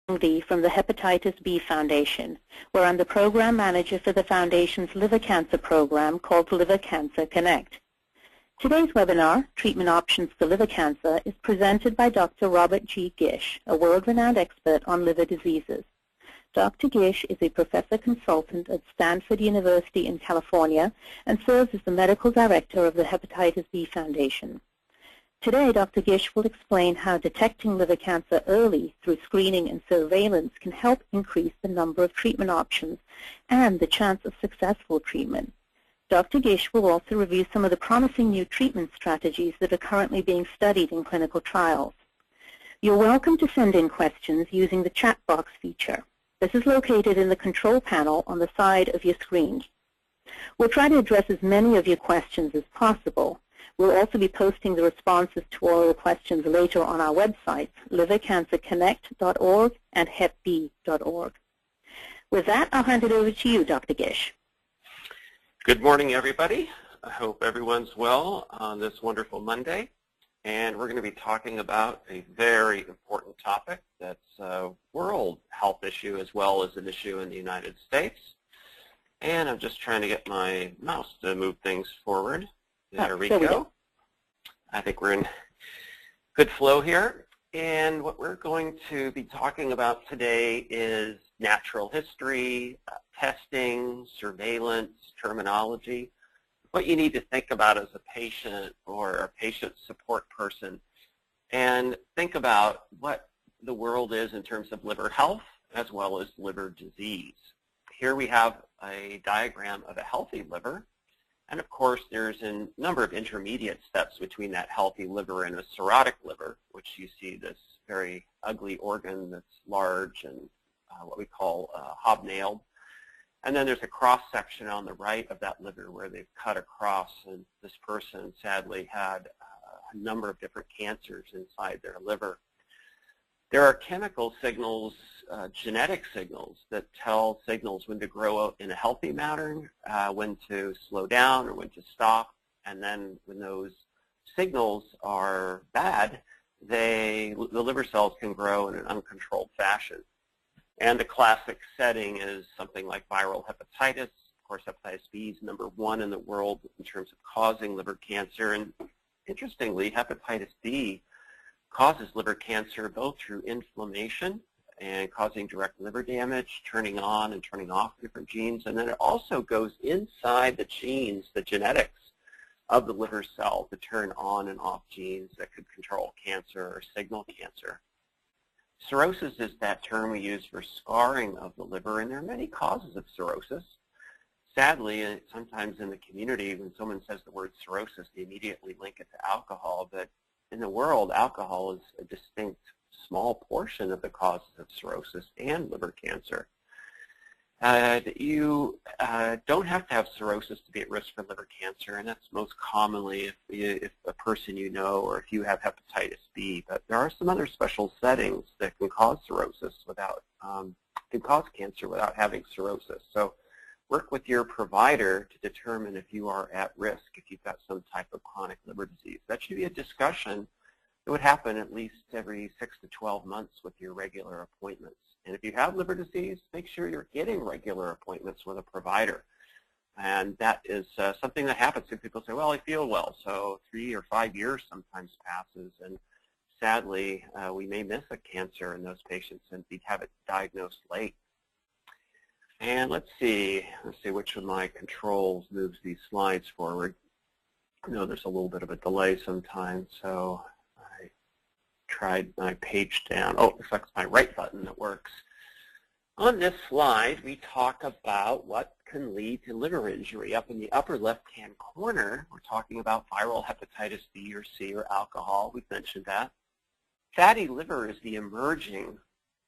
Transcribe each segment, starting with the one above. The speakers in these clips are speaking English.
Lee from the Hepatitis B Foundation, where I'm the program manager for the Foundation's liver cancer program called Liver Cancer Connect. Today's webinar, Treatment Options for Liver Cancer, is presented by Dr. Robert G. Gish, a world-renowned expert on liver diseases. Dr. Gish is a professor consultant at Stanford University in California and serves as the medical director of the Hepatitis B Foundation. Today, Dr. Gish will explain how detecting liver cancer early through screening and surveillance can help increase the number of treatment options and the chance of successful treatment. Dr. Gish will also review some of the promising new treatment strategies that are currently being studied in clinical trials. You're welcome to send in questions using the chat box feature. This is located in the control panel on the side of your screen. We'll try to address as many of your questions as possible. We'll also be posting the responses to all the questions later on our websites, livercancerconnect.org and hepb.org. With that, I'll hand it over to you, Dr. Gish. Good morning, everybody. I hope everyone's well on this wonderful Monday. And we're going to be talking about a very important topic that's a world health issue as well as an issue in the United States. And I'm just trying to get my mouse to move things forward. There we go. I think we're in good flow here. And what we're going to be talking about today is natural history, testing, surveillance, terminology, what you need to think about as a patient or a patient support person, and think about what the world is in terms of liver health as well as liver disease. Here we have a diagram of a healthy liver. And of course, there's a number of intermediate steps between that healthy liver and a cirrhotic liver, which you see this very ugly organ that's large and what we call hobnailed. And then there's a cross-section on the right of that liver where they've cut across, and this person sadly had a number of different cancers inside their liver. There are chemical signals, genetic signals that tell signals when to grow in a healthy manner, when to slow down or when to stop, and then when those signals are bad, the liver cells can grow in an uncontrolled fashion. And the classic setting is something like viral hepatitis. Of course, hepatitis B is #1 in the world in terms of causing liver cancer, and interestingly, hepatitis B causes liver cancer both through inflammation and causing direct liver damage, turning on and turning off different genes, and then it also goes inside the genes, the genetics of the liver cell to turn on and off genes that could control cancer or signal cancer. Cirrhosis is that term we use for scarring of the liver, and there are many causes of cirrhosis. Sadly, sometimes in the community, when someone says the word cirrhosis, they immediately link it to alcohol, but in the world, alcohol is a distinct small portion of the causes of cirrhosis and liver cancer. You don't have to have cirrhosis to be at risk for liver cancer, and that's most commonly if a person you know or if you have hepatitis B. But there are some other special settings that can cause cirrhosis without, can cause cancer without having cirrhosis. So work with your provider to determine if you are at risk, if you've got some type of chronic liver disease. That should be a discussion that would happen at least every 6 to 12 months with your regular appointments. And if you have liver disease, make sure you're getting regular appointments with a provider. And that is something that happens when people say, well, I feel well. So 3 or 5 years sometimes passes, and sadly, we may miss a cancer in those patients and have it diagnosed late. And let's see which of my controls moves these slides forward. I know there's a little bit of a delay sometimes, so I tried my page down. Oh, it looks like it's my right button that works. On this slide, we talk about what can lead to liver injury. Up in the upper left-hand corner, we're talking about viral hepatitis B or C or alcohol. We've mentioned that. Fatty liver is the emerging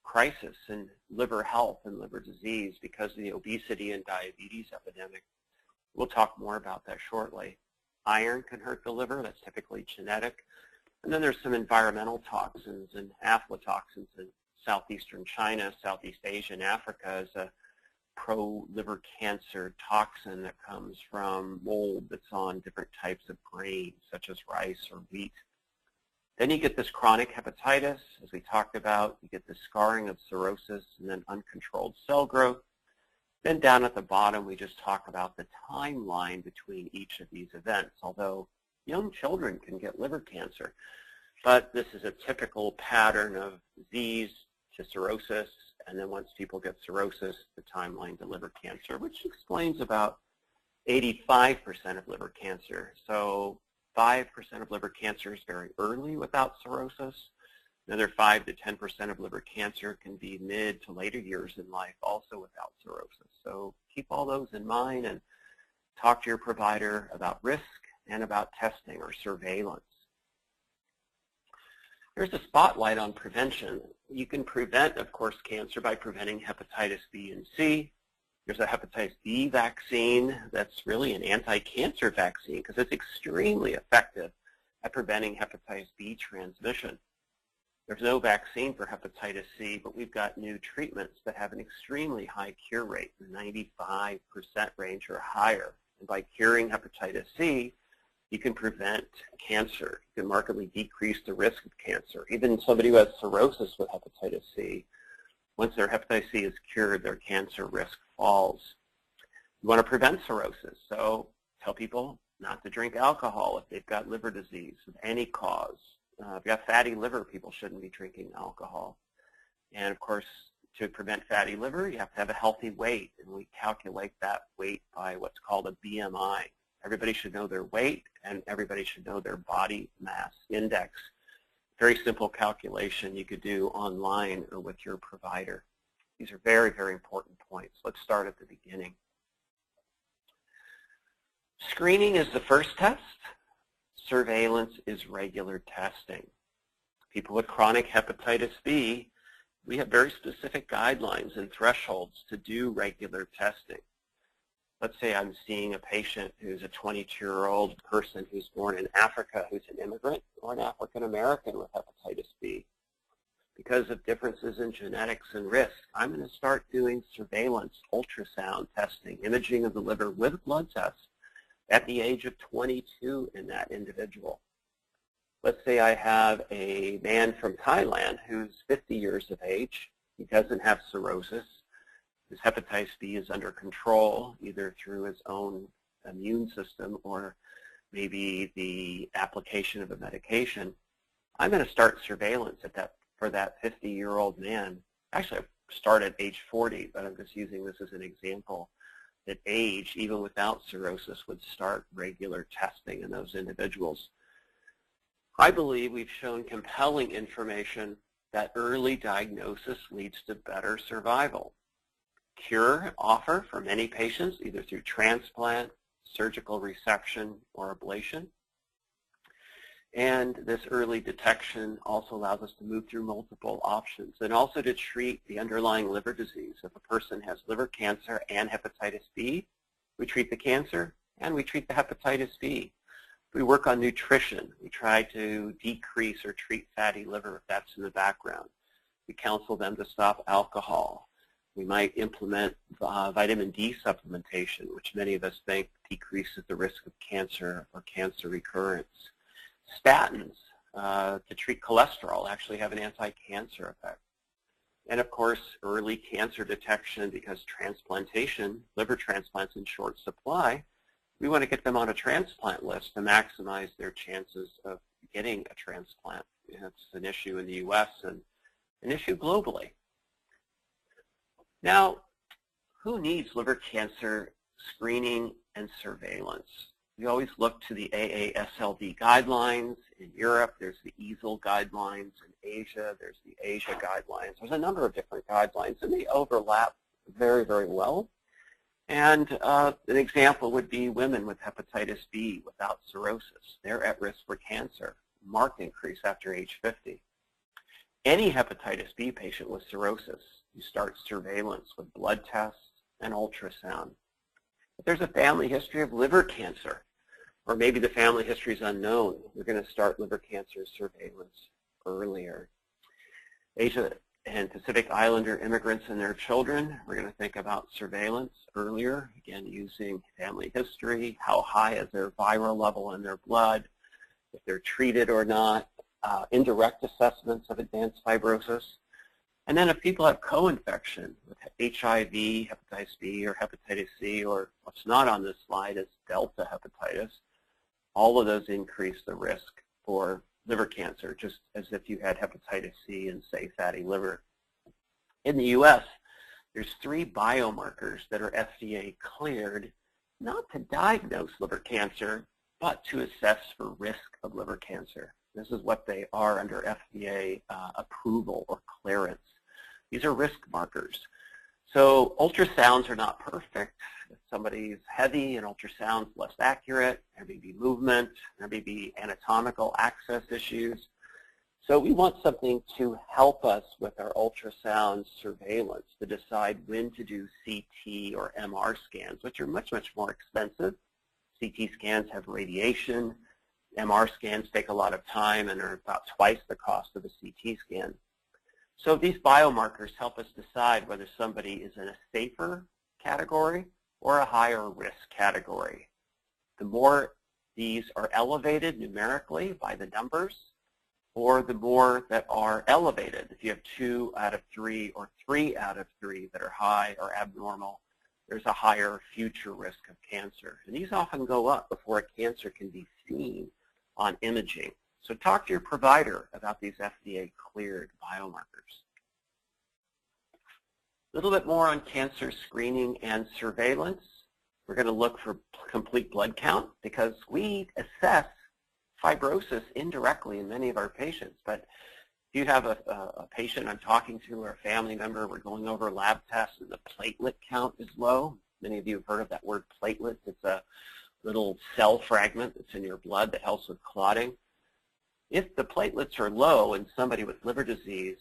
crisis in liver health and liver disease because of the obesity and diabetes epidemic. We'll talk more about that shortly. Iron can hurt the liver. That's typically genetic. And then there's some environmental toxins and aflatoxins in southeastern China, Southeast Asia, and Africa as a pro-liver cancer toxin that comes from mold that's on different types of grain, such as rice or wheat. Then you get this chronic hepatitis, as we talked about. You get the scarring of cirrhosis and then uncontrolled cell growth. Then down at the bottom, we just talk about the timeline between each of these events, although young children can get liver cancer. But this is a typical pattern of disease to cirrhosis, and then once people get cirrhosis, the timeline to liver cancer, which explains about 85% of liver cancer. So 5% of liver cancer is very early without cirrhosis. Another 5 to 10% of liver cancer can be mid to later years in life, also without cirrhosis. So keep all those in mind and talk to your provider about risk and about testing or surveillance. There's a spotlight on prevention. You can prevent, of course, cancer by preventing hepatitis B and C. There's a hepatitis B vaccine that's really an anti-cancer vaccine because it's extremely effective at preventing hepatitis B transmission. There's no vaccine for hepatitis C, but we've got new treatments that have an extremely high cure rate, the 95% range or higher. And by curing hepatitis C, you can prevent cancer. You can markedly decrease the risk of cancer. Even somebody who has cirrhosis with hepatitis C, once their hepatitis C is cured, their cancer risk falls. You want to prevent cirrhosis, so tell people not to drink alcohol if they've got liver disease of any cause. If you have fatty liver, people shouldn't be drinking alcohol. And of course, to prevent fatty liver, you have to have a healthy weight, and we calculate that weight by what's called a BMI. Everybody should know their weight, and everybody should know their body mass index. Very simple calculation you could do online or with your provider. These are very, very important points. Let's start at the beginning. Screening is the first test. Surveillance is regular testing. People with chronic hepatitis B, we have very specific guidelines and thresholds to do regular testing. Let's say I'm seeing a patient who's a 22-year-old person who's born in Africa, who's an immigrant or an African American with hepatitis B. Because of differences in genetics and risk, I'm going to start doing surveillance, ultrasound testing, imaging of the liver with blood tests at the age of 22 in that individual. Let's say I have a man from Thailand who's 50 years of age. He doesn't have cirrhosis. His hepatitis B is under control, either through his own immune system or maybe the application of a medication. I'm going to start surveillance for that 50-year-old man. Actually, I started at age 40, but I'm just using this as an example. That age, even without cirrhosis, would start regular testing in those individuals. I believe we've shown compelling information that early diagnosis leads to better survival. Cure offer for many patients, either through transplant, surgical resection, or ablation. And this early detection also allows us to move through multiple options and also to treat the underlying liver disease. If a person has liver cancer and hepatitis B, we treat the cancer and we treat the hepatitis B. We work on nutrition. We try to decrease or treat fatty liver if that's in the background. We counsel them to stop alcohol. We might implement vitamin D supplementation, which many of us think decreases the risk of cancer or cancer recurrence. Statins to treat cholesterol actually have an anti-cancer effect. And of course, early cancer detection, because transplantation, liver transplants in short supply, we want to get them on a transplant list to maximize their chances of getting a transplant. It's an issue in the U.S. and an issue globally. Now, who needs liver cancer screening and surveillance? We always look to the AASLD guidelines. In Europe, there's the EASL guidelines. In Asia, there's the Asia guidelines. There's a number of different guidelines, and they overlap very, very well. And an example would be women with hepatitis B without cirrhosis. They're at risk for cancer, marked increase after age 50. Any hepatitis B patient with cirrhosis, you start surveillance with blood tests and ultrasound. If there's a family history of liver cancer, or maybe the family history is unknown, we're going to start liver cancer surveillance earlier. Asia and Pacific Islander immigrants and their children, we're going to think about surveillance earlier, again using family history, how high is their viral level in their blood, if they're treated or not, indirect assessments of advanced fibrosis. And then if people have co-infection with HIV, hepatitis B, or hepatitis C, or what's not on this slide is delta hepatitis, all of those increase the risk for liver cancer, just as if you had hepatitis C and, say, fatty liver. In the U.S., there's 3 biomarkers that are FDA cleared, not to diagnose liver cancer, but to assess for risk of liver cancer. This is what they are under FDA approval or clearance. These are risk markers. So ultrasounds are not perfect. If somebody's heavy and ultrasound's less accurate, there may be movement, there may be anatomical access issues. So we want something to help us with our ultrasound surveillance to decide when to do CT or MR scans, which are much, much more expensive. CT scans have radiation. MR scans take a lot of time and are about twice the cost of a CT scan. So these biomarkers help us decide whether somebody is in a safer category or a higher risk category. The more these are elevated numerically by the numbers, or the more that are elevated. If you have 2 out of 3 or 3 out of 3 that are high or abnormal, there's a higher future risk of cancer. And these often go up before a cancer can be seen on imaging. So talk to your provider about these FDA-cleared biomarkers. A little bit more on cancer screening and surveillance. We're going to look for complete blood count because we assess fibrosis indirectly in many of our patients. But if you have a patient I'm talking to or a family member, we're going over lab tests and the platelet count is low. Many of you have heard of that word platelets. It's a little cell fragment that's in your blood that helps with clotting. If the platelets are low in somebody with liver disease,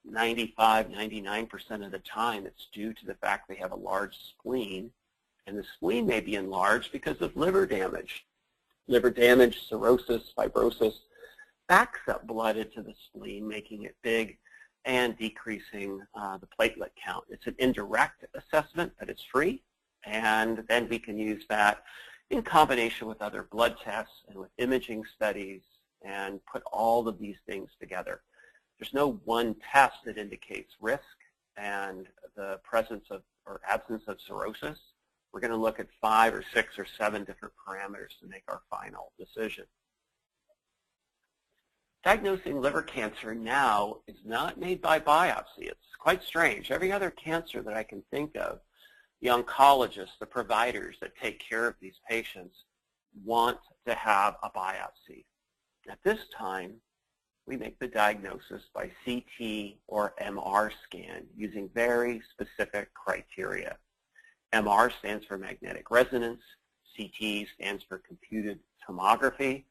95, 99% of the time it's due to the fact they have a large spleen, and the spleen may be enlarged because of liver damage. Liver damage, cirrhosis, fibrosis backs up blood into the spleen, making it big and decreasing the platelet count. It's an indirect assessment, but it's free, and then we can use that in combination with other blood tests and with imaging studies and put all of these things together. There's no one test that indicates risk and the presence of or absence of cirrhosis. We're going to look at 5 or 6 or 7 different parameters to make our final decision. Diagnosing liver cancer now is not made by biopsy. It's quite strange. Every other cancer that I can think of, the oncologists, the providers that take care of these patients want to have a biopsy. At this time, we make the diagnosis by CT or MR scan using very specific criteria. MR stands for magnetic resonance. CT stands for computed tomography.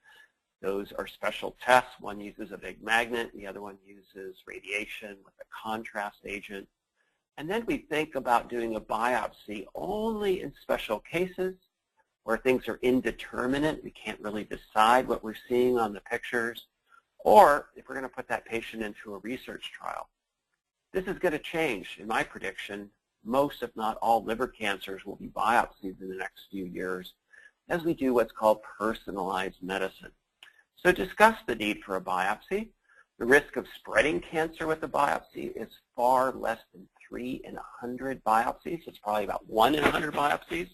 Those are special tests. One uses a big magnet. The other one uses radiation with a contrast agent. And then we think about doing a biopsy only in special cases where things are indeterminate. We can't really decide what we're seeing on the pictures, or if we're going to put that patient into a research trial. This is going to change. In my prediction, most, if not all, liver cancers will be biopsied in the next few years as we do what's called personalized medicine. So discuss the need for a biopsy. The risk of spreading cancer with a biopsy is far less than 3 in 100 biopsies. It's probably about 1 in 100 biopsies.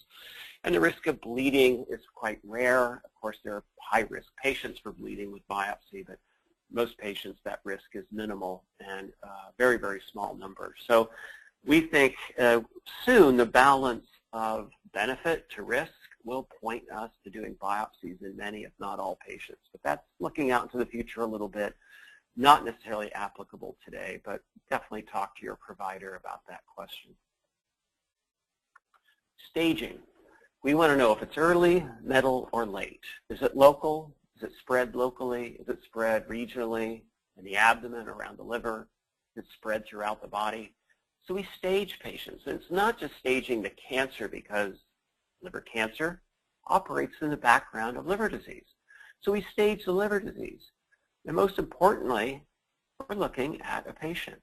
And the risk of bleeding is quite rare. Of course, there are high-risk patients for bleeding with biopsy, but most patients, that risk is minimal and very, very small numbers. So we think soon the balance of benefit to risk will point us to doing biopsies in many, if not all, patients. But that's looking out into the future a little bit, not necessarily applicable today, but definitely talk to your provider about that question. Staging. We want to know if it's early, middle, or late. Is it local? Is it spread locally? Is it spread regionally in the abdomen, around the liver? Is it spread throughout the body? So we stage patients. And it's not just staging the cancer because liver cancer operates in the background of liver disease. So we stage the liver disease. And most importantly, we're looking at a patient.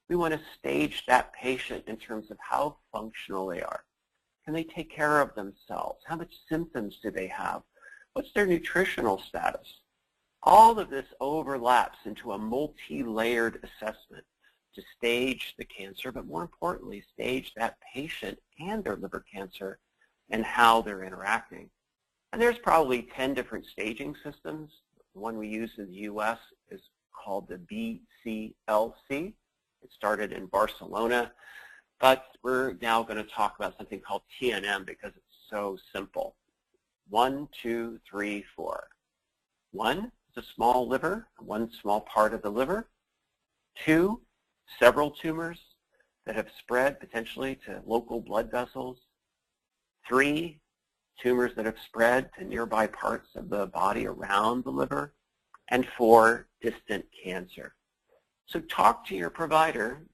We want to stage that patient in terms of how functional they are. Can they take care of themselves? How much symptoms do they have? What's their nutritional status? All of this overlaps into a multi-layered assessment to stage the cancer, but more importantly, stage that patient and their liver cancer and how they're interacting. And there's probably 10 different staging systems. The one we use in the U.S. is called the BCLC. It started in Barcelona, but we're now going to talk about something called TNM because it's so simple. 1, 2, 3, 4. 1 is a small liver, one small part of the liver. 2, several tumors that have spread potentially to local blood vessels. 3, tumors that have spread to nearby parts of the body around the liver. And 4, distant cancer. So talk to your provider,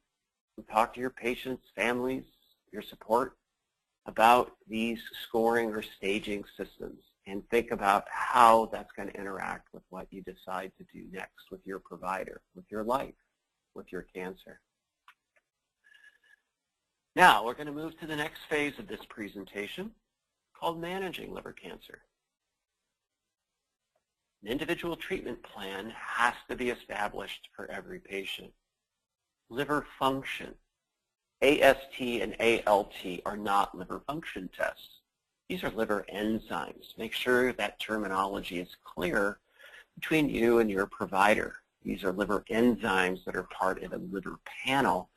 talk to your patients, families, your support about these scoring or staging systems and think about how that's going to interact with what you decide to do next with your provider, with your life, with your cancer. Now we're going to move to the next phase of this presentation called managing liver cancer. An individual treatment plan has to be established for every patient. Liver function, AST and ALT are not liver function tests. These are liver enzymes. Make sure that terminology is clear between you and your provider. These are liver enzymes that are part of a liver panel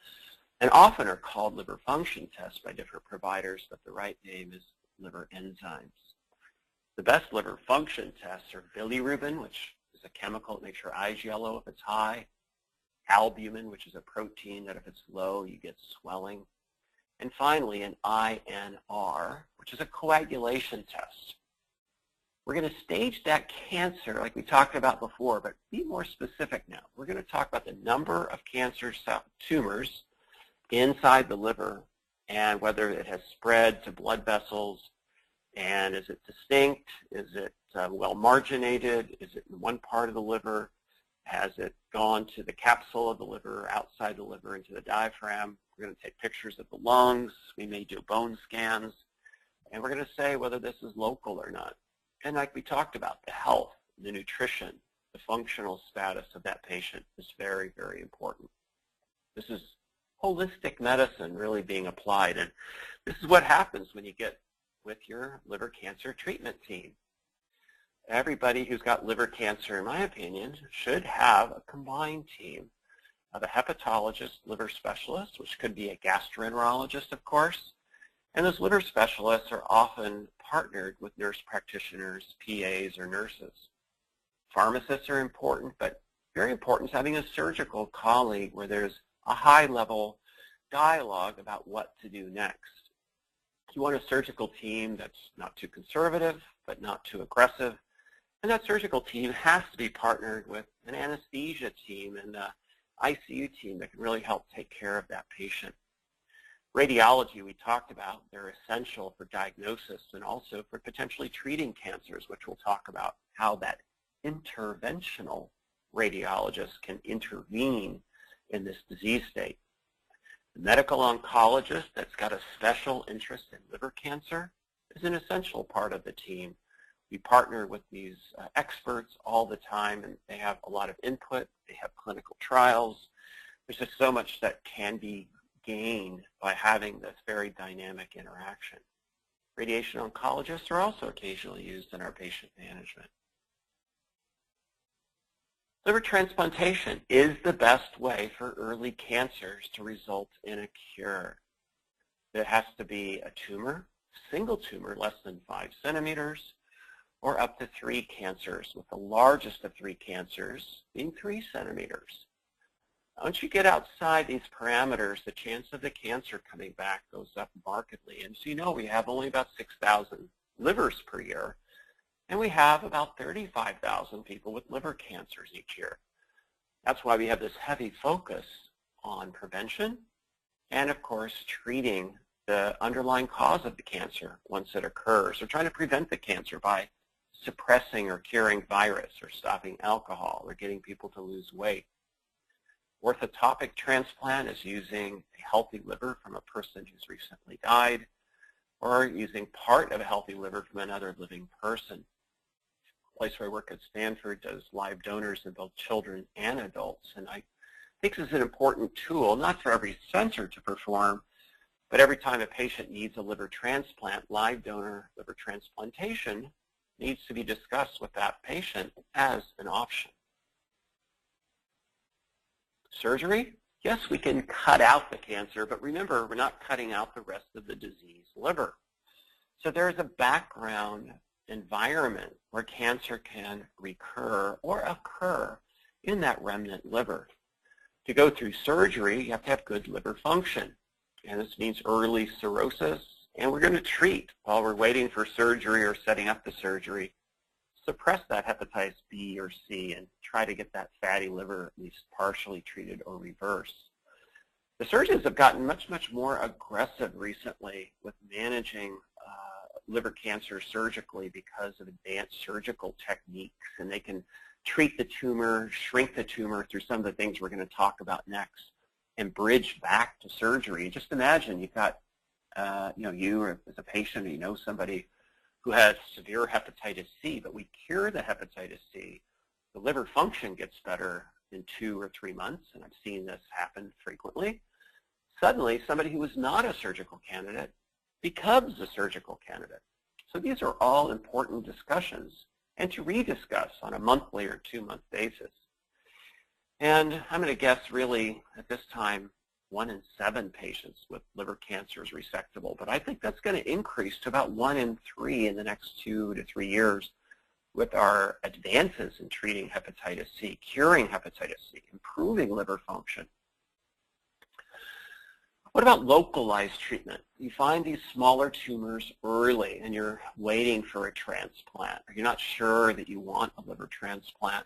and often are called liver function tests by different providers, but the right name is liver enzymes. The best liver function tests are bilirubin, which is a chemical that makes your eyes yellow if it's high, albumin, which is a protein that if it's low, you get swelling, and finally an INR, which is a coagulation test. We're going to stage that cancer like we talked about before, but be more specific now. We're going to talk about the number of cancer tumors inside the liver and whether it has spread to blood vessels, and is it distinct, is it well marginated, is it in one part of the liver, has it gone to the capsule of the liver, outside the liver, into the diaphragm. We're going to take pictures of the lungs, we may do bone scans, and we're going to say whether this is local or not. And like we talked about, the health, the nutrition, the functional status of that patient is very, very important. This is holistic medicine really being applied, and this is what happens when you get with your liver cancer treatment team. Everybody who's got liver cancer, in my opinion, should have a combined team of a hepatologist, liver specialist, which could be a gastroenterologist, of course, and those liver specialists are often partnered with nurse practitioners, PAs, or nurses. Pharmacists are important, but very important is having a surgical colleague where there's a high-level dialogue about what to do next. You want a surgical team that's not too conservative, but not too aggressive. And that surgical team has to be partnered with an anesthesia team and an ICU team that can really help take care of that patient. Radiology we talked about, they're essential for diagnosis and also for potentially treating cancers, which we'll talk about how that interventional radiologist can intervene in this disease state. The medical oncologist that's got a special interest in liver cancer is an essential part of the team. We partner with these experts all the time, and they have a lot of input. They have clinical trials. There's just so much that can be gained by having this very dynamic interaction. Radiation oncologists are also occasionally used in our patient management. Liver transplantation is the best way for early cancers to result in a cure. It has to be a tumor, single tumor less than 5 centimeters, or up to 3 cancers, with the largest of 3 cancers being 3 centimeters. Once you get outside these parameters, the chance of the cancer coming back goes up markedly. And so you know we have only about 6,000 livers per year, and we have about 35,000 people with liver cancers each year. That's why we have this heavy focus on prevention and, of course, treating the underlying cause of the cancer once it occurs. We're trying to prevent the cancer by suppressing or curing virus or stopping alcohol or getting people to lose weight. Orthotopic transplant is using a healthy liver from a person who's recently died or using part of a healthy liver from another living person. place where I work at Stanford does live donors in both children and adults, and I think this is an important tool, not for every center to perform, but every time a patient needs a liver transplant, live donor liver transplantation needs to be discussed with that patient as an option. Surgery? Yes, we can cut out the cancer, but remember, we're not cutting out the rest of the diseased liver. So there's a background environment where cancer can recur or occur in that remnant liver. To go through surgery, you have to have good liver function, and this means early cirrhosis, and we're going to treat while we're waiting for surgery or setting up the surgery, suppress that hepatitis B or C and try to get that fatty liver at least partially treated or reversed. The surgeons have gotten much, much more aggressive recently with managing liver cancer surgically because of advanced surgical techniques, and they can treat the tumor, shrink the tumor through some of the things we're going to talk about next, and bridge back to surgery. Just imagine you've got, you or as a patient, or you know somebody who has severe hepatitis C, but we cure the hepatitis C. The liver function gets better in 2 or 3 months, and I've seen this happen frequently. Suddenly, somebody who was not a surgical candidate becomes a surgical candidate. So these are all important discussions and to rediscuss on a monthly or 2-month basis. And I'm going to guess really at this time 1 in 7 patients with liver cancer is resectable, but I think that's going to increase to about 1 in 3 in the next 2 to 3 years with our advances in treating hepatitis C, curing hepatitis C, improving liver function. What about localized treatment? You find these smaller tumors early and you're waiting for a transplant, or you're not sure that you want a liver transplant,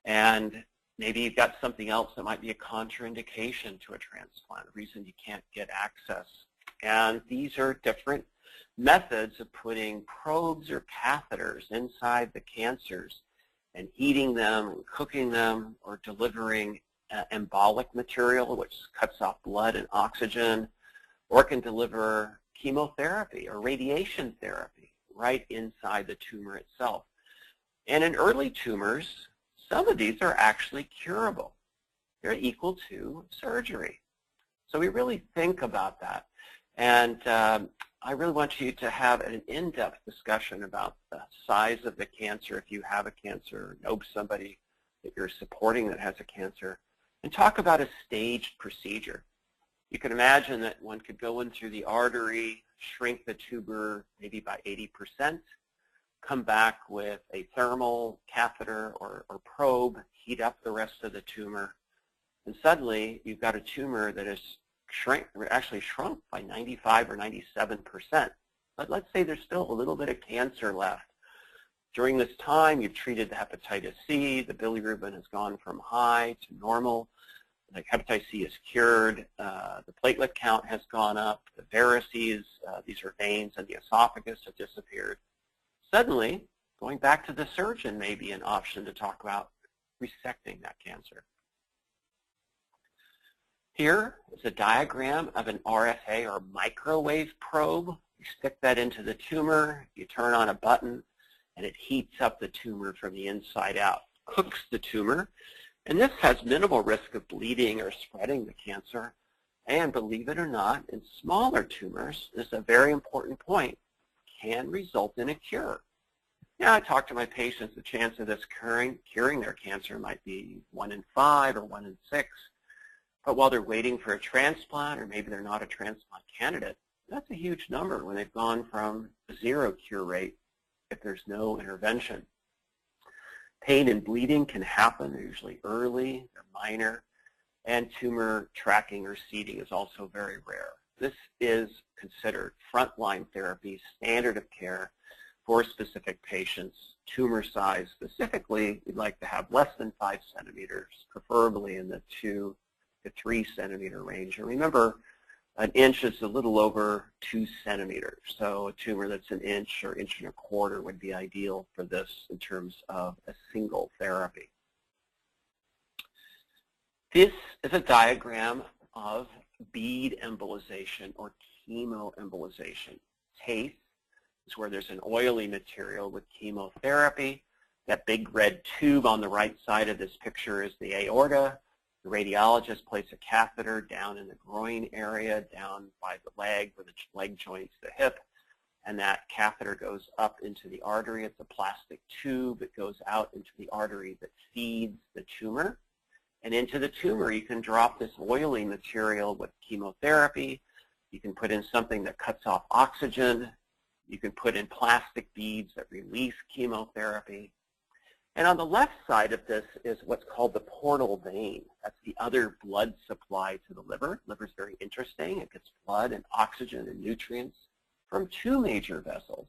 and maybe you've got something else that might be a contraindication to a transplant, a reason you can't get access. And these are different methods of putting probes or catheters inside the cancers and heating them, cooking them, or delivering embolic material, which cuts off blood and oxygen, or can deliver chemotherapy or radiation therapy right inside the tumor itself. And in early tumors, some of these are actually curable. They're equal to surgery. So we really think about that. And I really want you to have an in-depth discussion about the size of the cancer if you have a cancer, or know somebody that you're supporting that has a cancer, and talk about a staged procedure. You can imagine that one could go in through the artery, shrink the tumor maybe by 80%, come back with a thermal catheter or probe, heat up the rest of the tumor, and suddenly you've got a tumor that is actually shrunk by 95 or 97%. But let's say there's still a little bit of cancer left. During this time, you've treated the hepatitis C, the bilirubin has gone from high to normal, the hepatitis C is cured, the platelet count has gone up, the varices, these are veins in the esophagus, have disappeared. Suddenly, going back to the surgeon may be an option to talk about resecting that cancer. Here is a diagram of an RFA or microwave probe. You stick that into the tumor, you turn on a button, and it heats up the tumor from the inside out, cooks the tumor, and this has minimal risk of bleeding or spreading the cancer. And believe it or not, in smaller tumors, this is a very important point, can result in a cure. Now, I talk to my patients, the chance of this curing their cancer might be 1 in 5 or 1 in 6. But while they're waiting for a transplant, or maybe they're not a transplant candidate, that's a huge number when they've gone from a 0 cure rate if there's no intervention. Pain and bleeding can happen. They're usually early, they're minor, and tumor tracking or seeding is also very rare. This is considered frontline therapy, standard of care for specific patients. Tumor size specifically, we'd like to have less than 5 centimeters, preferably in the 2 to 3 centimeter range. And remember, an inch is a little over 2 centimeters. So a tumor that's an inch or inch and a quarter would be ideal for this in terms of a single therapy. This is a diagram of bead embolization or chemoembolization. TACE is where there's an oily material with chemotherapy. That big red tube on the right side of this picture is the aorta. The radiologist places a catheter down in the groin area, down by the leg, where the leg joins the hip, and that catheter goes up into the artery. It's a plastic tube. It goes out into the artery that feeds the tumor. And into the tumor, you can drop this oily material with chemotherapy. You can put in something that cuts off oxygen. You can put in plastic beads that release chemotherapy. And on the left side of this is what's called the portal vein. That's the other blood supply to the liver. The liver is very interesting. It gets blood and oxygen and nutrients from two major vessels.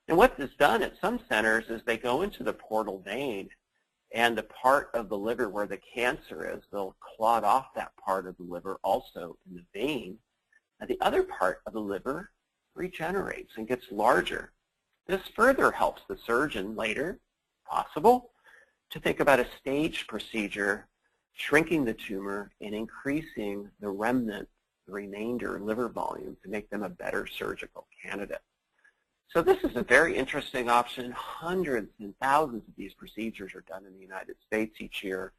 And what is done at some centers is they go into the portal vein, and the part of the liver where the cancer is, they'll clot off that part of the liver also in the vein, and the other part of the liver regenerates and gets larger. This further helps the surgeon later, possible, to think about a staged procedure, shrinking the tumor and increasing the remnant, the remainder liver volume to make them a better surgical candidate. So this is a very interesting option. Hundreds and thousands of these procedures are done in the United States each year.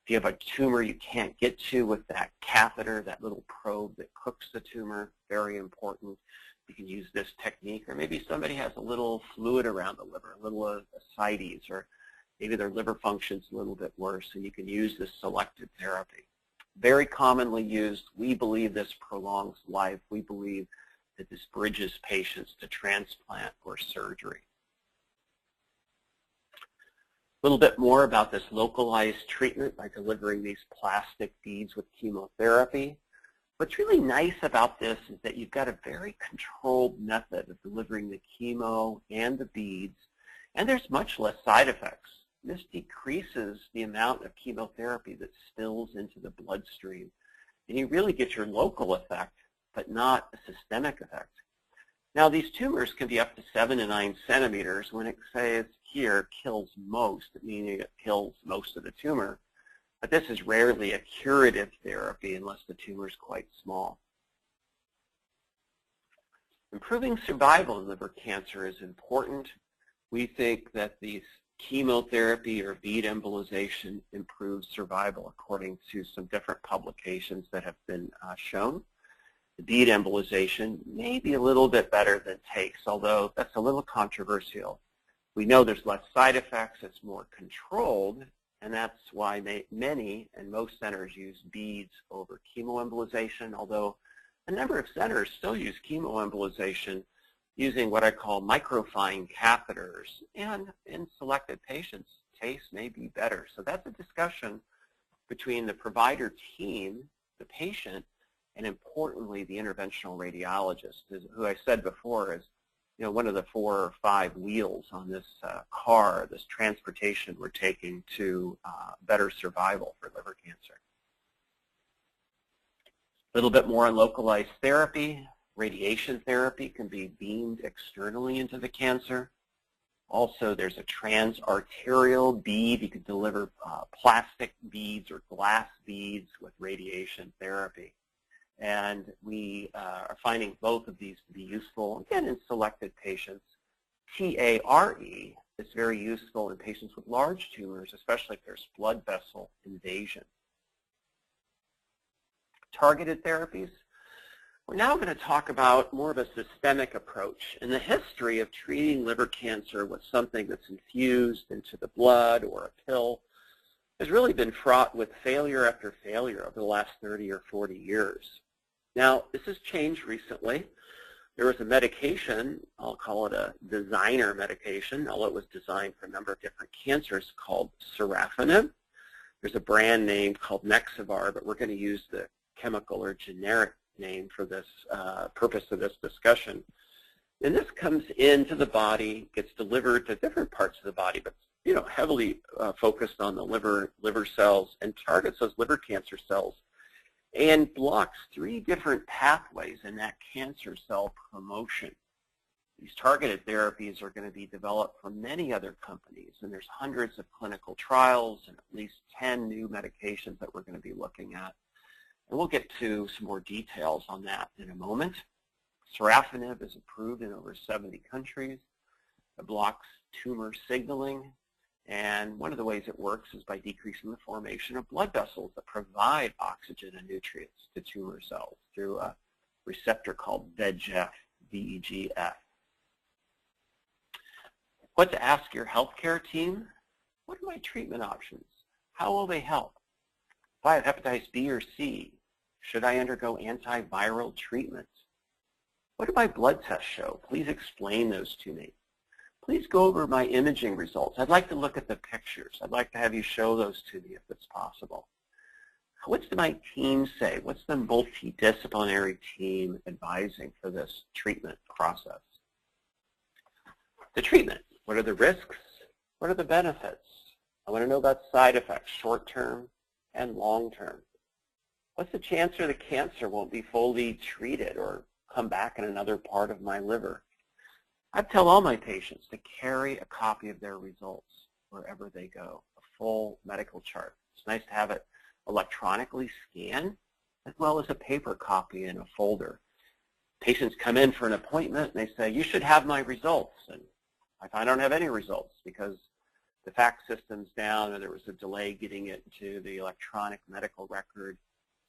If you have a tumor you can't get to with that catheter, that little probe that cooks the tumor, very important. You can use this technique. Or maybe somebody has a little fluid around the liver, a little ascites, or maybe their liver function's a little bit worse, and you can use this selected therapy. Very commonly used. We believe this prolongs life. We believe that this bridges patients to transplant or surgery. A little bit more about this localized treatment by delivering these plastic beads with chemotherapy. What's really nice about this is that you've got a very controlled method of delivering the chemo and the beads, and there's much less side effects. This decreases the amount of chemotherapy that spills into the bloodstream, and you really get your local effect, but not a systemic effect. Now, these tumors can be up to 7 to 9 centimeters. When it says here kills most, meaning it kills most of the tumor. But this is rarely a curative therapy unless the tumor is quite small. Improving survival in liver cancer is important. We think that these chemotherapy or bead embolization improves survival according to some different publications that have been shown. The bead embolization may be a little bit better than TACE, although that's a little controversial. We know there's less side effects, it's more controlled, and that's why many and most centers use beads over chemoembolization, although a number of centers still use chemoembolization using what I call microfine catheters, and in selected patients, TACE may be better. So that's a discussion between the provider team, the patient, and importantly, the interventional radiologist, who I said before is one of the 4 or 5 wheels on this car, this transportation we're taking to better survival for liver cancer. A little bit more on localized therapy. Radiation therapy can be beamed externally into the cancer. Also, there's a transarterial bead. You can deliver plastic beads or glass beads with radiation therapy. And we are finding both of these to be useful, again, in selected patients. TARE is very useful in patients with large tumors, especially if there's blood vessel invasion. Targeted therapies. We're now going to talk about more of a systemic approach. And the history of treating liver cancer with something that's infused into the blood or a pill has really been fraught with failure after failure over the last 30 or 40 years. Now, this has changed recently. There was a medication, I'll call it a designer medication, although it was designed for a number of different cancers, called sorafenib. There's a brand name called Nexivar, but we're going to use the chemical or generic name for this purpose of this discussion. And this comes into the body, gets delivered to different parts of the body, but heavily focused on the liver cells, and targets those liver cancer cells, and blocks 3 different pathways in that cancer cell promotion. These targeted therapies are going to be developed from many other companies, and there's hundreds of clinical trials and at least 10 new medications that we're going to be looking at. And we'll get to some more details on that in a moment. Sorafenib is approved in over 70 countries. It blocks tumor signaling. And one of the ways it works is by decreasing the formation of blood vessels that provide oxygen and nutrients to tumor cells through a receptor called VEGF, V-E-G-F. What to ask your healthcare team? What are my treatment options? How will they help? If I have hepatitis B or C, should I undergo antiviral treatment? What do my blood tests show? Please explain those to me. Please go over my imaging results. I'd like to look at the pictures. I'd like to have you show those to me if it's possible. What's my team say? What's the multidisciplinary team advising for this treatment process? The treatment. What are the risks? What are the benefits? I want to know about side effects, short-term and long-term. What's the chance the cancer won't be fully treated or come back in another part of my liver? I tell all my patients to carry a copy of their results wherever they go, a full medical chart. It's nice to have it electronically scanned as well as a paper copy in a folder. Patients come in for an appointment and they say, you should have my results. And I find I don't have any results because the fax system's down or there was a delay getting it to the electronic medical record.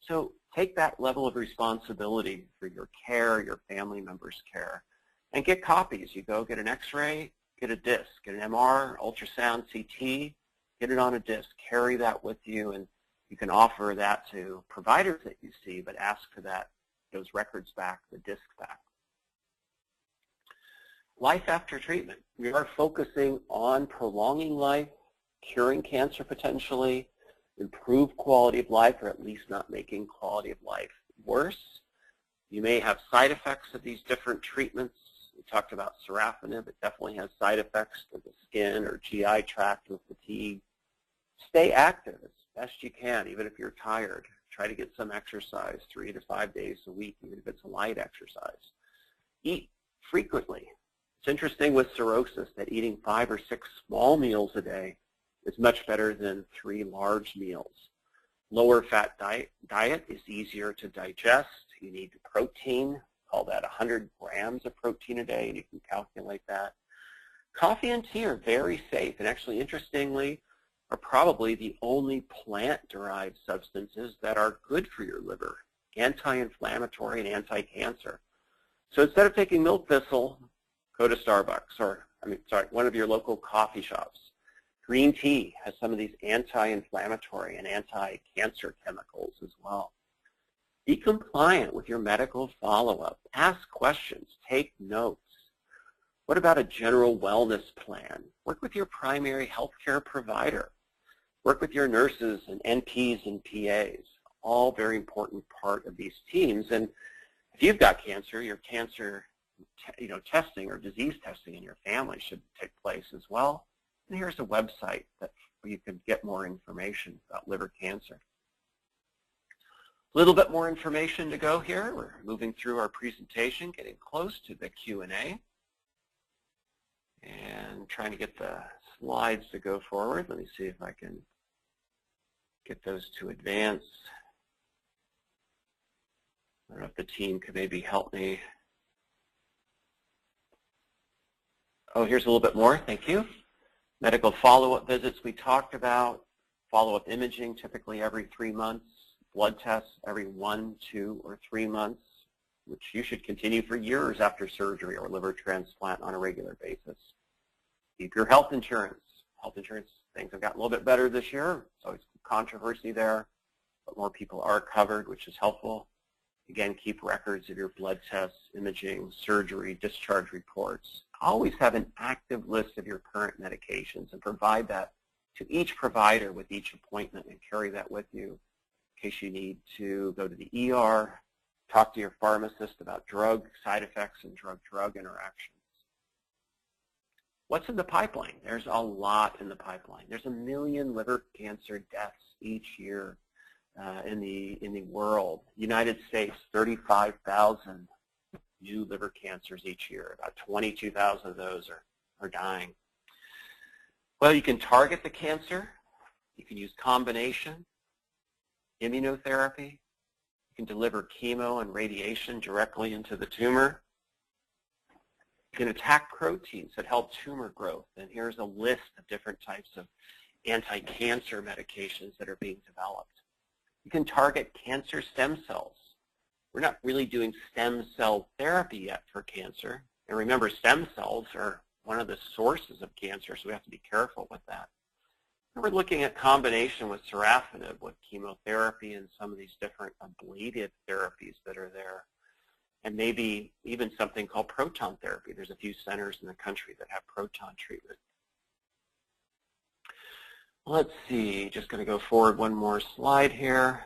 So take that level of responsibility for your care, your family members' care, and get copies. You go get an x-ray, get a disc, get an MR, ultrasound, CT, get it on a disc. Carry that with you, and you can offer that to providers that you see, but ask for those records back, the disc back. Life after treatment. We are focusing on prolonging life, curing cancer potentially, improve quality of life, or at least not making quality of life worse. You may have side effects of these different treatments. We talked about sorafenib. It definitely has side effects to the skin or GI tract with fatigue. Stay active as best you can, even if you're tired. Try to get some exercise 3 to 5 days a week, even if it's a light exercise. Eat frequently. It's interesting with cirrhosis that eating 5 or 6 small meals a day is much better than 3 large meals. Lower fat diet is easier to digest. You need protein. Call that 100 grams of protein a day, and you can calculate that. Coffee and tea are very safe, and actually, interestingly, are probably the only plant-derived substances that are good for your liver, anti-inflammatory and anti-cancer. So instead of taking milk thistle, go to Starbucks or, one of your local coffee shops. Green tea has some of these anti-inflammatory and anti-cancer chemicals as well. Be compliant with your medical follow-up. Ask questions. Take notes. What about a general wellness plan? Work with your primary healthcare provider. Work with your nurses and NPs and PAs. All very important part of these teams. And if you've got cancer, your cancer testing or disease testing in your family should take place as well. And here's a website where you can get more information about liver cancer. A little bit more information to go here. We're moving through our presentation, getting close to the Q&A. And trying to get the slides to go forward. Let me see if I can get those to advance. I don't know if the team could maybe help me. Oh, here's a little bit more. Thank you. Medical follow-up visits we talked about. Follow-up imaging typically every 3 months. Blood tests every 1, 2, or 3 months, which you should continue for years after surgery or liver transplant on a regular basis. Keep your health insurance. Health insurance things have gotten a little bit better this year. There's always controversy there, but more people are covered, which is helpful. Again, keep records of your blood tests, imaging, surgery, discharge reports. Always have an active list of your current medications and provide that to each provider with each appointment and carry that with you in case you need to go to the ER, talk to your pharmacist about drug side effects and drug-drug interactions. What's in the pipeline? There's a lot in the pipeline. There's 1 million liver cancer deaths each year in the world. United States, 35,000 new liver cancers each year. About 22,000 of those are dying. Well, you can target the cancer. You can use combination, immunotherapy. You can deliver chemo and radiation directly into the tumor. You can attack proteins that help tumor growth, and here's a list of different types of anti-cancer medications that are being developed. You can target cancer stem cells. We're not really doing stem cell therapy yet for cancer. And remember, stem cells are one of the sources of cancer, so we have to be careful with that. And we're looking at combination with sorafenib, with chemotherapy and some of these different ablative therapies that are there. And maybe even something called proton therapy. There's a few centers in the country that have proton treatment. Let's see, just going to go forward one more slide here.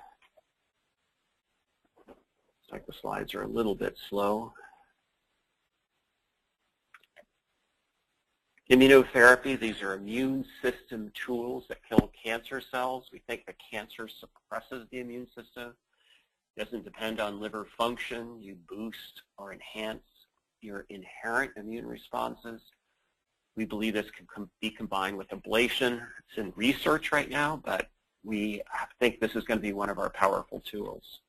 Looks like the slides are a little bit slow. Immunotherapy, these are immune system tools that kill cancer cells. We think that cancer suppresses the immune system. It doesn't depend on liver function. You boost or enhance your inherent immune responses. We believe this can be combined with ablation. It's in research right now, but we think this is going to be one of our powerful tools.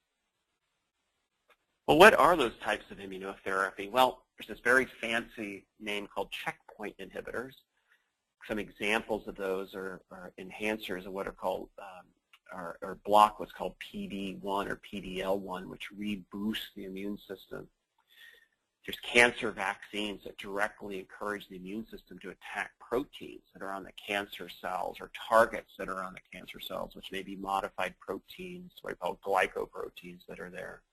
Well, what are those types of immunotherapy? Well, there's this very fancy name called checkpoint inhibitors. Some examples of those are enhancers of what are called, or block what's called PD-1 or PD-L1, which reboosts the immune system. There's cancer vaccines that directly encourage the immune system to attack proteins that are on the cancer cells or targets that are on the cancer cells, which may be modified proteins, what are called glycoproteins that are there.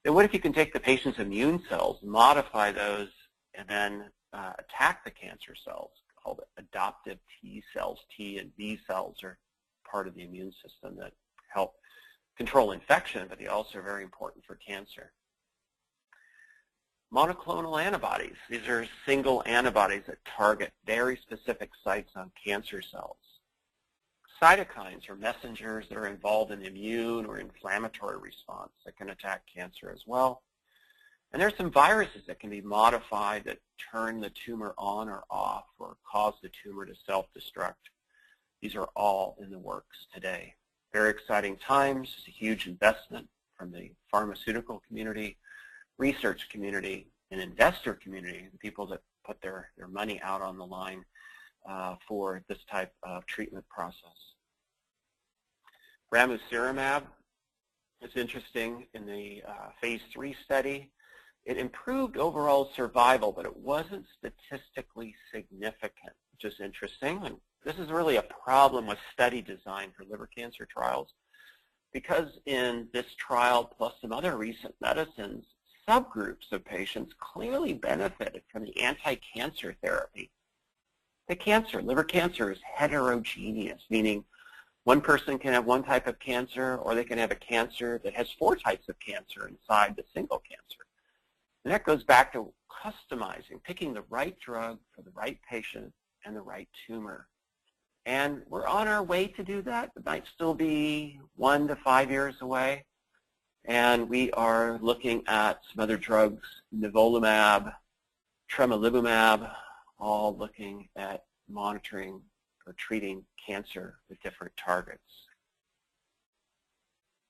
Then what if you can take the patient's immune cells, modify those, and then attack the cancer cells, called adoptive T cells. T and B cells are part of the immune system that help control infection, but they also are very important for cancer. Monoclonal antibodies. These are single antibodies that target very specific sites on cancer cells. Cytokines are messengers that are involved in immune or inflammatory response that can attack cancer as well. And there's some viruses that can be modified that turn the tumor on or off or cause the tumor to self-destruct. These are all in the works today. Very exciting times. It's a huge investment from the pharmaceutical community, research community, and investor community, the people that put their money out on the line for this type of treatment process. Ramucirumab is interesting in the phase 3 study. It improved overall survival, but it wasn't statistically significant, which is interesting. And this is really a problem with study design for liver cancer trials, because in this trial, plus some other recent medicines, subgroups of patients clearly benefited from the anti-cancer therapy. The cancer, liver cancer, is heterogeneous, meaning one person can have one type of cancer, or they can have a cancer that has 4 types of cancer inside the single cancer. And that goes back to customizing, picking the right drug for the right patient and the right tumor. And we're on our way to do that. It might still be 1 to 5 years away. And we are looking at some other drugs, nivolumab, tremelimumab, all looking at monitoring or treating cancer with different targets.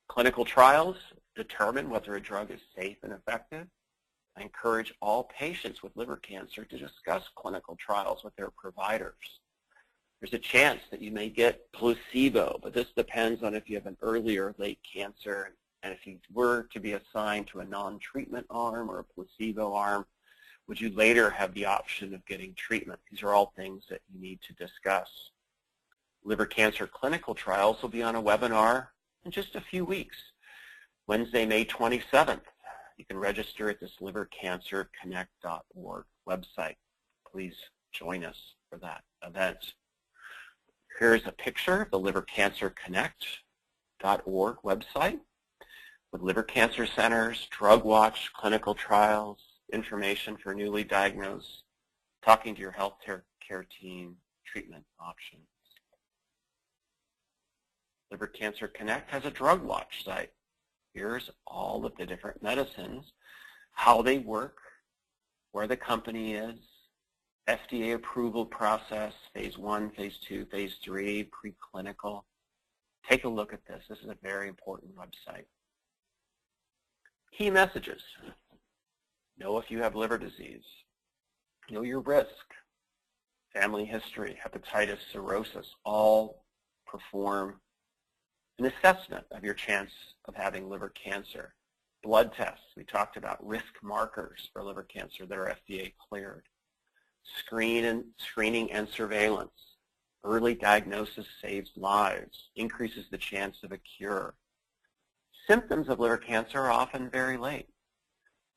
Clinical trials determine whether a drug is safe and effective. I encourage all patients with liver cancer to discuss clinical trials with their providers. There's a chance that you may get placebo, but this depends on if you have an early or late cancer. And if you were to be assigned to a non-treatment arm or a placebo arm, would you later have the option of getting treatment? These are all things that you need to discuss. Liver cancer clinical trials will be on a webinar in just a few weeks, Wednesday, May 27th. You can register at this livercancerconnect.org website. Please join us for that event. Here's a picture of the livercancerconnect.org website with liver cancer centers, drug watch, clinical trials, information for newly diagnosed, talking to your health care team, treatment options. Liver Cancer Connect has a drug watch site. Here's all of the different medicines, how they work, where the company is, FDA approval process, phase 1, phase 2, phase 3, preclinical. Take a look at this. This is a very important website. Key messages. Know if you have liver disease. know your risk, family history, hepatitis, cirrhosis, all perform an assessment of your chance of having liver cancer. Blood tests, we talked about risk markers for liver cancer that are FDA cleared. Screening and surveillance. Early diagnosis saves lives, increases the chance of a cure. Symptoms of liver cancer are often very late.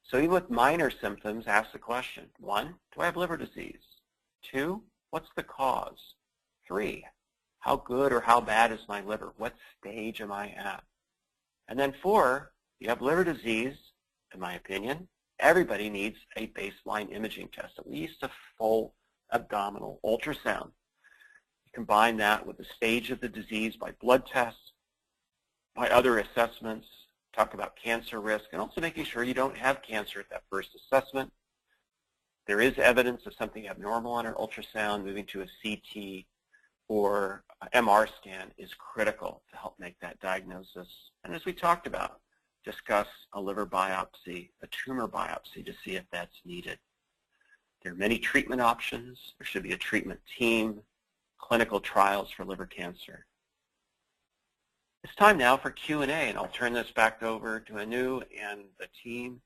So even with minor symptoms, ask the question, 1, do I have liver disease? 2, what's the cause? 3, how good or how bad is my liver? What stage am I at? And then 4, you have liver disease, in my opinion, everybody needs a baseline imaging test, at least a full abdominal ultrasound. You combine that with the stage of the disease by blood tests, by other assessments, talk about cancer risk, and also making sure you don't have cancer at that first assessment. There is evidence of something abnormal on an ultrasound. Moving to a CT or MR scan is critical to help make that diagnosis. And as we talked about, discuss a liver biopsy, a tumor biopsy to see if that's needed. There are many treatment options. There should be a treatment team, clinical trials for liver cancer. It's time now for Q&A, and I'll turn this back over to Anu and the team.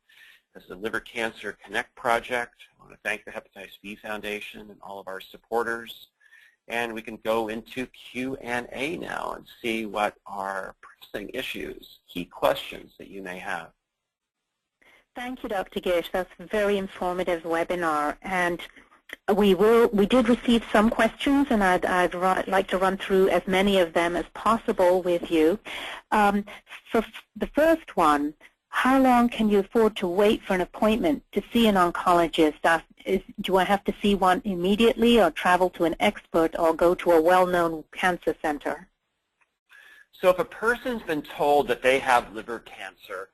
This is the Liver Cancer Connect project. I want to thank the Hepatitis B Foundation and all of our supporters. And we can go into Q&A now and see what are pressing issues, key questions that you may have. Thank you, Dr. Gish. That's a very informative webinar. And we did receive some questions, and I'd like to run through as many of them as possible with you. For the first one, how long can you afford to wait for an appointment to see an oncologist? Do I have to see one immediately, or travel to an expert, or go to a well-known cancer center? So if a person's been told that they have liver cancer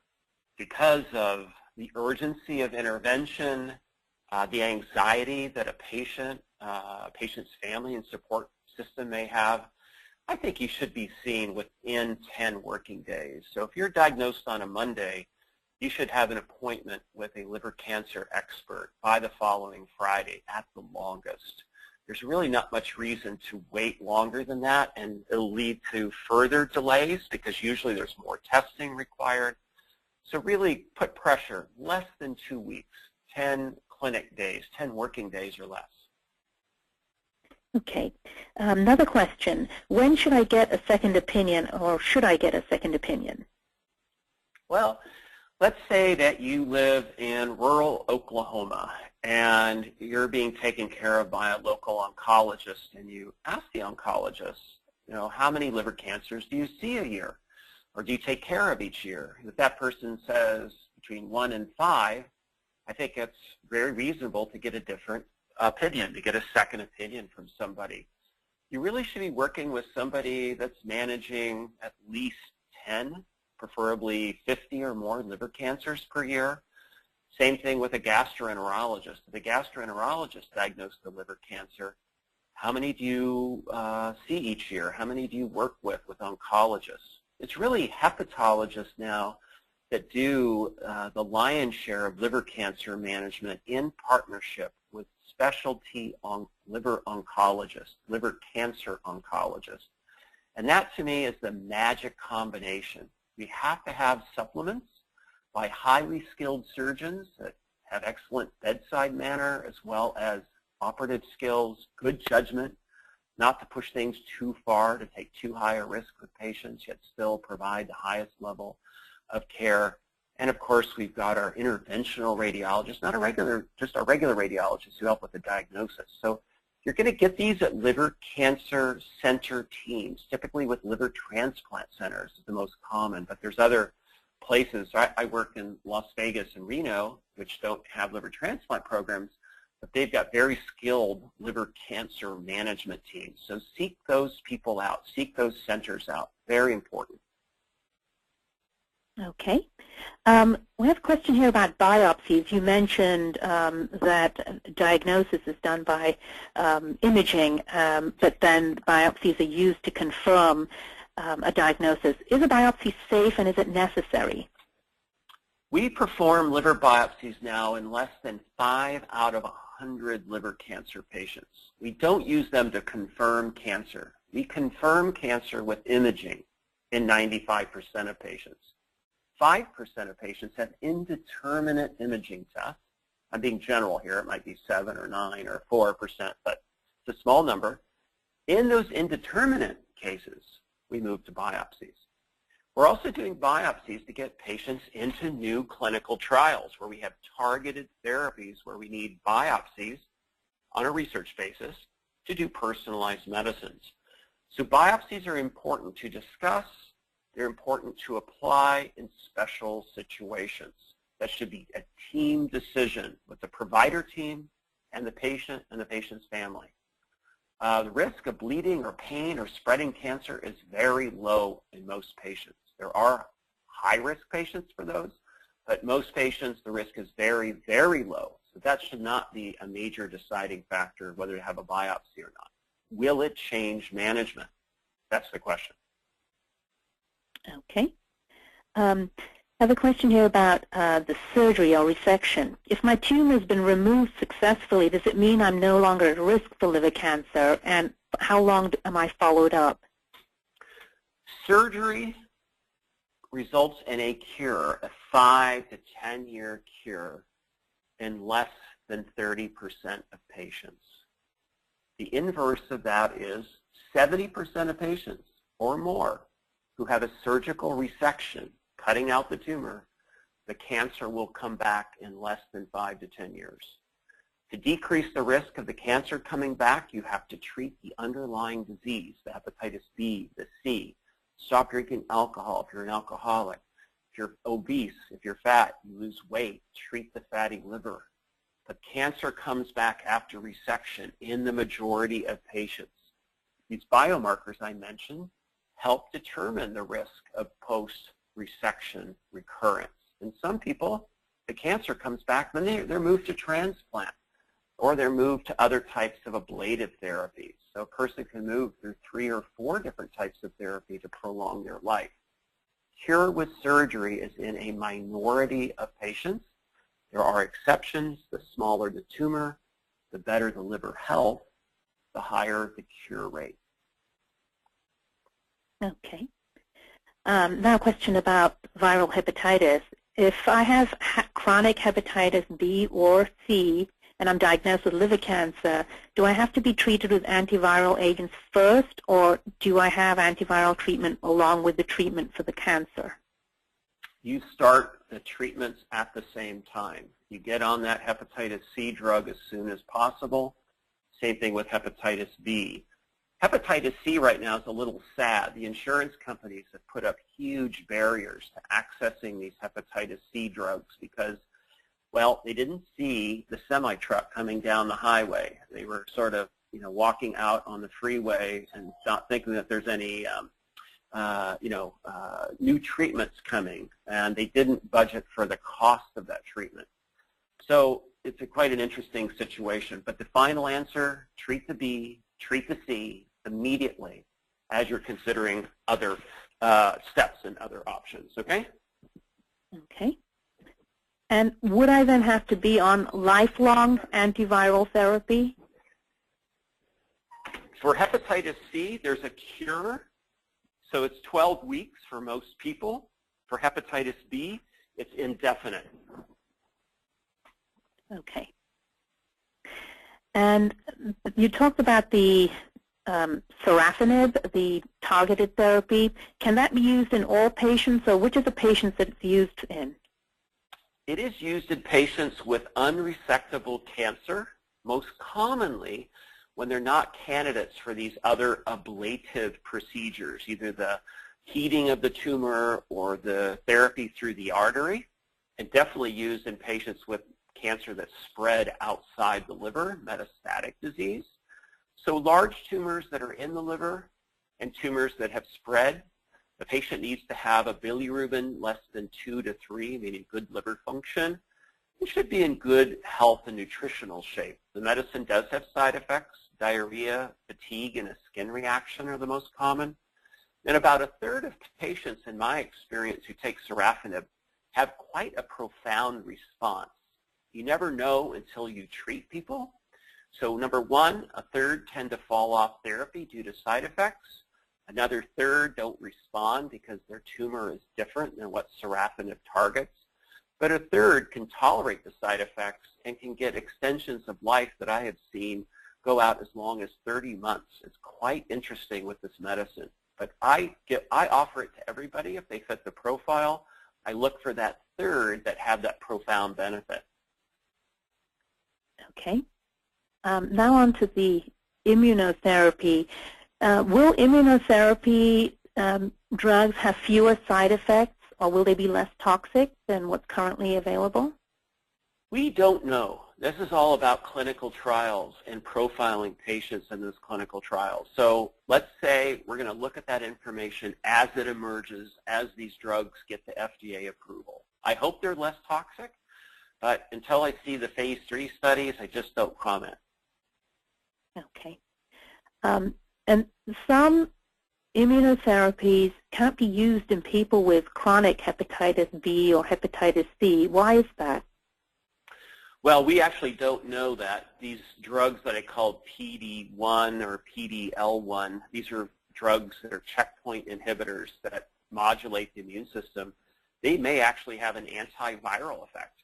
because of the urgency of intervention, the anxiety that a patient's family and support system may have, I think you should be seen within 10 working days. So if you're diagnosed on a Monday, you should have an appointment with a liver cancer expert by the following Friday at the longest. There's really not much reason to wait longer than that, and it'll lead to further delays because usually there's more testing required. So really put pressure, less than 2 weeks, 10 clinic days, 10 working days or less. Okay. Another question. When should I get a second opinion, or should I get a second opinion? Well, let's say that you live in rural Oklahoma and you're being taken care of by a local oncologist, and you ask the oncologist, how many liver cancers do you see a year, or do you take care of each year? If that person says between 1 and 5, I think it's very reasonable to get a different opinion, to get a second opinion from somebody. You really should be working with somebody that's managing at least 10, preferably 50 or more liver cancers per year. Same thing with a gastroenterologist. If a gastroenterologist diagnosed the liver cancer, how many do you see each year? How many do you work with oncologists? It's really hepatologists now that do the lion's share of liver cancer management in partnership with specialty liver oncologists, liver cancer oncologists. And that, to me, is the magic combination. We have to have supplements by highly skilled surgeons that have excellent bedside manner, as well as operative skills, good judgment, not to push things too far, to take too high a risk with patients, yet still provide the highest level of care. And of course, we've got our interventional radiologists, just our regular radiologists who help with the diagnosis. So you're going to get these at liver cancer center teams, typically with liver transplant centers is the most common, but there's other places. I work in Las Vegas and Reno, which don't have liver transplant programs, but they've got very skilled liver cancer management teams. So seek those people out, seek those centers out, very important. Okay. We have a question here about biopsies. You mentioned that diagnosis is done by imaging, but then biopsies are used to confirm a diagnosis. Is a biopsy safe, and is it necessary? We perform liver biopsies now in less than 5 out of 100 liver cancer patients. We don't use them to confirm cancer. We confirm cancer with imaging in 95% of patients. 5% of patients have indeterminate imaging tests. I'm being general here. It might be 7 or 9 or 4%, but it's a small number. In those indeterminate cases, we move to biopsies. We're also doing biopsies to get patients into new clinical trials where we have targeted therapies where we need biopsies on a research basis to do personalized medicines. So biopsies are important to discuss. They're important to apply in special situations. That should be a team decision with the provider team and the patient and the patient's family. The risk of bleeding or pain or spreading cancer is very low in most patients. There are high-risk patients for those, but most patients, the risk is very, very low. So that should not be a major deciding factor whether to have a biopsy or not. Will it change management? That's the question. Okay. I have a question here about the surgery or resection. If my tumor has been removed successfully, does it mean I'm no longer at risk for liver cancer? And how long am I followed up? Surgery results in a cure, a 5 to 10 year cure in less than 30% of patients. The inverse of that is 70% of patients or more who have a surgical resection, cutting out the tumor, the cancer will come back in less than 5 to 10 years. To decrease the risk of the cancer coming back, you have to treat the underlying disease, the hepatitis B, the C. Stop drinking alcohol if you're an alcoholic. If you're obese, if you're fat, you lose weight, treat the fatty liver. But cancer comes back after resection in the majority of patients. These biomarkers I mentioned help determine the risk of post-resection recurrence. In some people, the cancer comes back, then they're moved to transplant, or they're moved to other types of ablative therapies. So a person can move through 3 or 4 different types of therapy to prolong their life. Cure with surgery is in a minority of patients. There are exceptions. The smaller the tumor, the better the liver health, the higher the cure rate. Okay. Now a question about viral hepatitis. If I have chronic hepatitis B or C and I'm diagnosed with liver cancer, do I have to be treated with antiviral agents first, or do I have antiviral treatment along with the treatment for the cancer? You start the treatments at the same time. You get on that hepatitis C drug as soon as possible. Same thing with hepatitis B. Hepatitis C right now is a little sad. The insurance companies have put up huge barriers to accessing these hepatitis C drugs because, well, they didn't see the semi-truck coming down the highway. They were sort of, walking out on the freeway and not thinking that there's any, new treatments coming, and they didn't budget for the cost of that treatment. So it's quite an interesting situation. But the final answer, treat the B, treat the C immediately as you're considering other steps and other options, okay? Okay. And would I then have to be on lifelong antiviral therapy? For hepatitis C, there's a cure. So it's 12 weeks for most people. For hepatitis B, it's indefinite. Okay. And you talked about the sorafenib, the targeted therapy. Can that be used in all patients, or which of the patients that it's used in? It is used in patients with unresectable cancer, most commonly when they're not candidates for these other ablative procedures, either the heating of the tumor or the therapy through the artery, and definitely used in patients with cancer that's spread outside the liver, metastatic disease. So large tumors that are in the liver and tumors that have spread, the patient needs to have a bilirubin less than 2 to 3, meaning good liver function. It should be in good health and nutritional shape. The medicine does have side effects. Diarrhea, fatigue, and a skin reaction are the most common. And about a third of patients, in my experience, who take sorafenib have quite a profound response. You never know until you treat people. So number one, a third tend to fall off therapy due to side effects. Another third don't respond because their tumor is different than what sorafenib targets. But a third can tolerate the side effects and can get extensions of life that I have seen go out as long as 30 months. It's quite interesting with this medicine. But I offer it to everybody if they fit the profile. I look for that third that have that profound benefit. Okay. Now on to the immunotherapy. Will immunotherapy drugs have fewer side effects, or will they be less toxic than what's currently available? We don't know. This is all about clinical trials and profiling patients in those clinical trials. So let's say we're going to look at that information as it emerges, as these drugs get the FDA approval. I hope they're less toxic, but until I see the phase 3 studies, I just don't comment. Okay. And some immunotherapies can't be used in people with chronic hepatitis B or hepatitis C. Why is that? Well, we actually don't know that. These drugs that I call PD-1 or PD-L1, these are drugs that are checkpoint inhibitors that modulate the immune system. They may actually have an antiviral effect.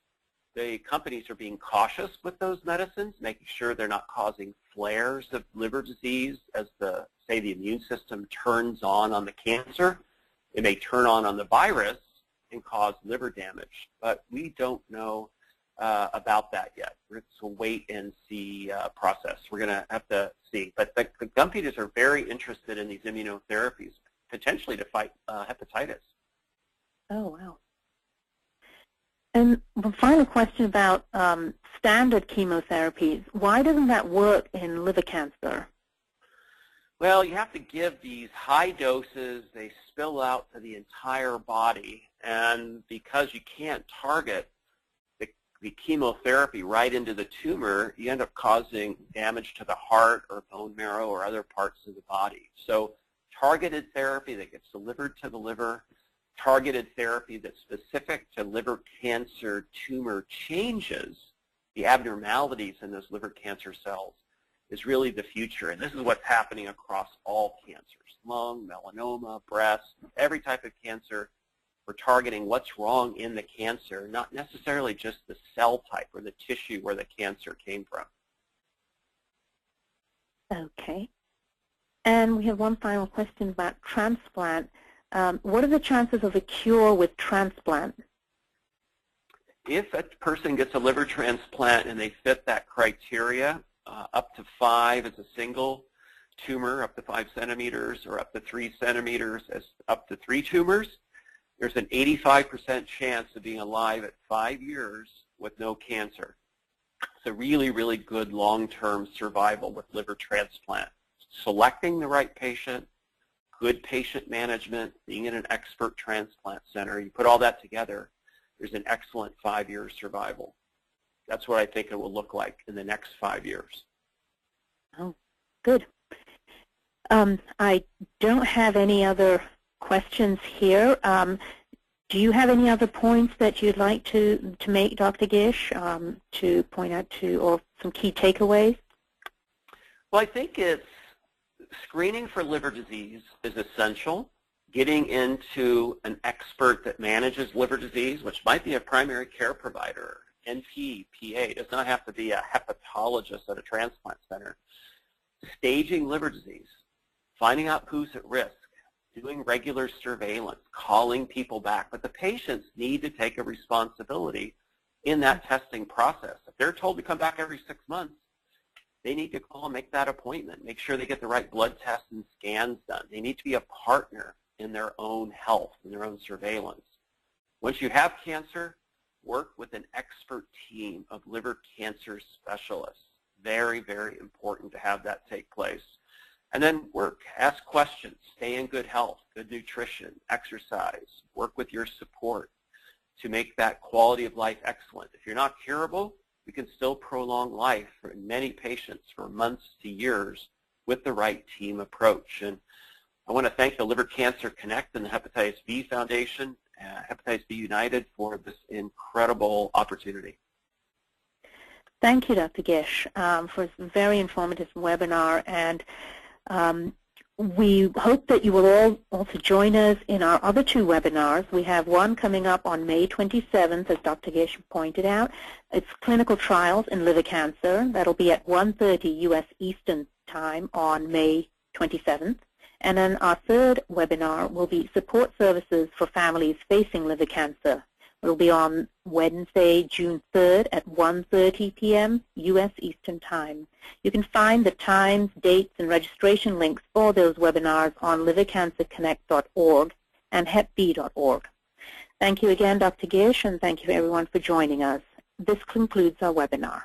The companies are being cautious with those medicines, making sure they're not causing flares of liver disease as the immune system turns on the cancer. It may turn on the virus and cause liver damage, but we don't know about that yet. It's a wait and see process. We're going to have to see. But the companies are very interested in these immunotherapies, potentially to fight hepatitis. Oh, wow. And one final question about standard chemotherapies. Why doesn't that work in liver cancer? Well, you have to give these high doses. They spill out to the entire body. And because you can't target the chemotherapy right into the tumor, you end up causing damage to the heart or bone marrow or other parts of the body. So targeted therapy that gets delivered to the liver, targeted therapy that's specific to liver cancer tumor changes, the abnormalities in those liver cancer cells, is really the future. And this is what's happening across all cancers: lung, melanoma, breast, every type of cancer. We're targeting what's wrong in the cancer, not necessarily just the cell type or the tissue where the cancer came from. Okay. And we have one final question about transplant. What are the chances of a cure with transplant? If a person gets a liver transplant and they fit that criteria, up to 5 as a single tumor, up to 5 centimeters, or up to 3 centimeters as up to 3 tumors, there's an 85% chance of being alive at 5 years with no cancer. It's a really, really good long-term survival with liver transplant. Selecting the right patient, good patient management, being in an expert transplant center, you put all that together, there's an excellent 5-year survival. That's what I think it will look like in the next 5 years. Oh, good. I don't have any other questions here. Do you have any other points that you'd like to make, Dr. Gish, to point out to, or some key takeaways? Well, I think it's screening for liver disease is essential. Getting into an expert that manages liver disease, which might be a primary care provider, NP, PA, does not have to be a hepatologist at a transplant center. Staging liver disease, finding out who's at risk, doing regular surveillance, calling people back. But the patients need to take a responsibility in that testing process. If they're told to come back every 6 months, they need to call and make that appointment, make sure they get the right blood tests and scans done. They need to be a partner in their own health, in their own surveillance. Once you have cancer, work with an expert team of liver cancer specialists. Very, very important to have that take place. And then work, ask questions, stay in good health, good nutrition, exercise, work with your support to make that quality of life excellent. If you're not curable, we can still prolong life for many patients for months to years with the right team approach. And I want to thank the Liver Cancer Connect and the Hepatitis B Foundation, Hepatitis B United, for this incredible opportunity. Thank you, Dr. Gish, for a very informative webinar, and we hope that you will all also join us in our other two webinars. We have one coming up on May 27th, as Dr. Gish pointed out. It's clinical trials in liver cancer. That'll be at 1:30 U.S. Eastern Time on May 27th. And then our third webinar will be support services for families facing liver cancer. It'll be on Wednesday, June 3rd at 1:30 p.m. U.S. Eastern Time. You can find the times, dates, and registration links for those webinars on livercancerconnect.org and hepb.org. Thank you again, Dr. Gish, and thank you everyone for joining us. This concludes our webinar.